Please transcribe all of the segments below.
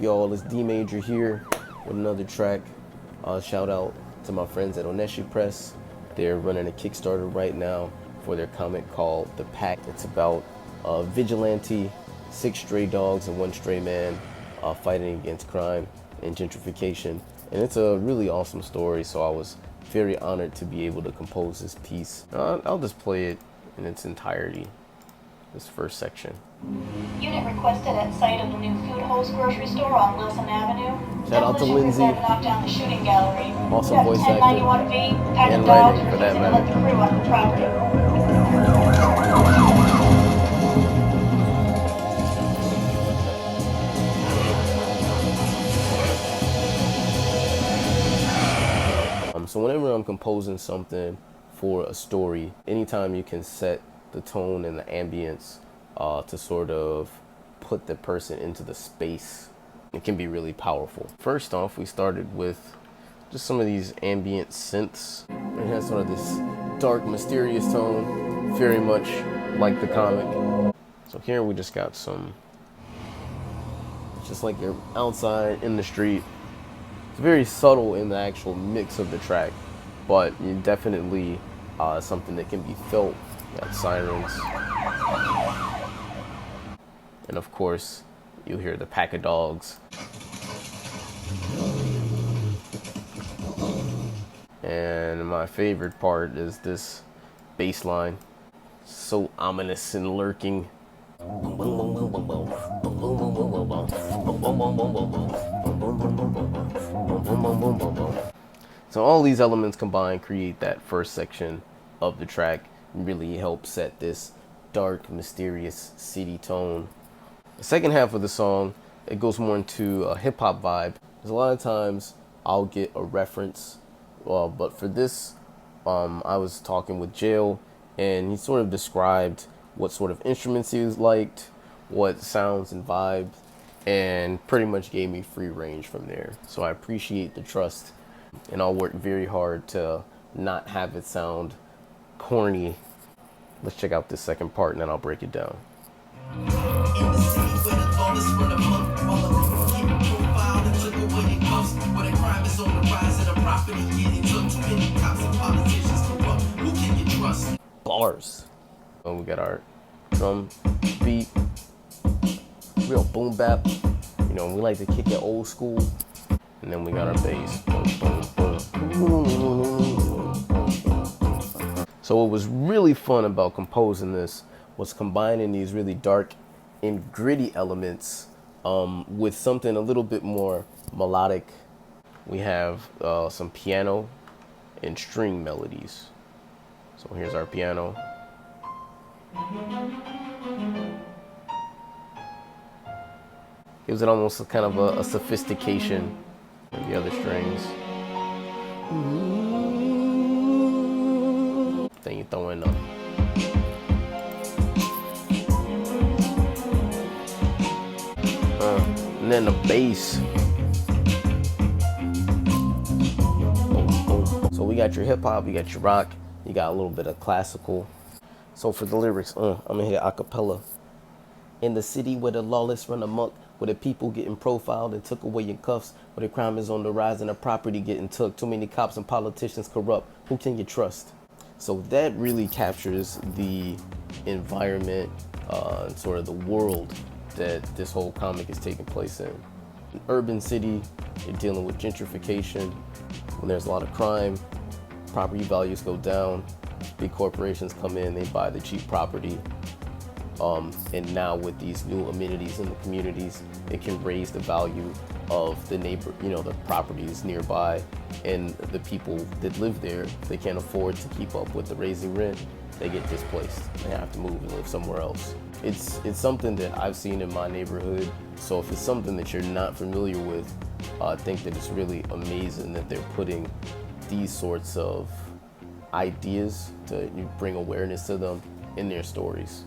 up, y'all? It's D Major here with another track. Shout out to my friends at Oneshi Press. They're running a Kickstarter right now for their comic called The Pack. It's about a vigilante, 6 stray dogs and 1 stray man fighting against crime and gentrification. And it's a really awesome story, so I was very honored to be able to compose this piece. I'll just play it in its entirety, this first section. Unit requested at site of the new Food Host grocery store on Wilson Avenue. Shout out to Lindsay. Knocked down the shooting gallery. Awesome voice actor. 1091V, pack and of dogs, writing, for that refusing to let the matter. crew on the property. So whenever I'm composing something for a story, anytime you can set the tone and the ambience to sort of put the person into the space, it can be really powerful. First off, we started with just some of these ambient synths. It has sort of this dark, mysterious tone, very much like the comic. So here we just got some, just like you're outside in the street. It's very subtle in the actual mix of the track, but you definitely something that can be felt. Got sirens. And of course, you hear the pack of dogs. And my favorite part is this bass line. So ominous and lurking. So all these elements combined create that first section of the track and really help set this dark, mysterious city tone. The second half of the song, it goes more into a hip-hop vibe. There's a lot of times I'll get a reference, but for this, I was talking with Jail, and he sort of described what sort of instruments he liked, what sounds and vibes, and pretty much gave me free range from there. So I appreciate the trust, and I'll work very hard to not have it sound corny. Let's check out this second part and then I'll break it down. In the city where the lawless run amok, all of the people get profiled and took away their cuffs, where the crime is on the rise and the property getting took. Too many cops and politicians corrupt. Who can you trust? Bars. Oh, we got our drum beat, real boom bap. You know, we like to kick it old school. And then we got our bass. Boom, boom, boom. So what was really fun about composing this was combining these really dark and gritty elements with something a little bit more melodic. We have some piano and string melodies. So here's our piano. Gives it almost kind of a sophistication with the other strings. Then you throw in and then the bass. So we got your hip hop, you got your rock, you got a little bit of classical. So for the lyrics, I'm gonna hit a cappella. In the city where the lawless run amok, where the people getting profiled and took away in cuffs, where the crime is on the rise and the property getting took. Too many cops and politicians corrupt. Who can you trust? So that really captures the environment, sort of the world that this whole comic is taking place in. An urban city, you're dealing with gentrification. When there's a lot of crime, property values go down. Big corporations come in, they buy the cheap property. And now with these new amenities in the communities, it can raise the value of the the properties nearby, and the people that live there, they can't afford to keep up with the raising rent, they get displaced. They have to move and live somewhere else. It's something that I've seen in my neighborhood. So if it's something that you're not familiar with, I think that it's really amazing that they're putting these sorts of ideas to bring awareness to them in their stories.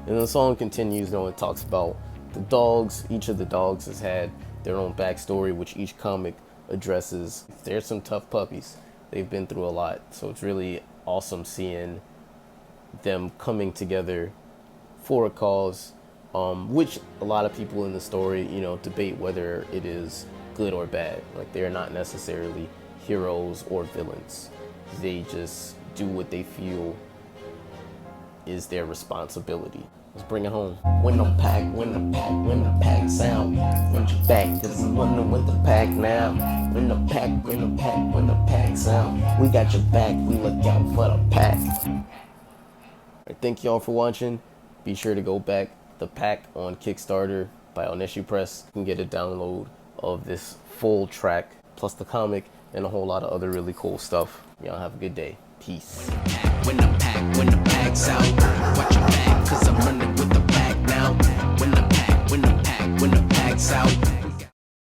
And the song continues, it talks about the dogs. Each of the dogs has had their own backstory, which each comic addresses. They're some tough puppies. They've been through a lot. So it's really awesome seeing them coming together for a cause which a lot of people in the story, you know, debate whether it is good or bad. Like, they're not necessarily heroes or villains. They just do what they feel is their responsibility. Let's bring it home. When the pack sound, when you back, cause I'm running with the pack now. When the pack sound, we got your back, we look out for the pack. Alright, thank y'all for watching. Be sure to go back the pack on Kickstarter by Oneshi Press. You can get a download of this full track, plus the comic, and a whole lot of other really cool stuff. Y'all have a good day. Peace. When the pack's out, watch your back, cause I'm running with the pack now. When the pack's out.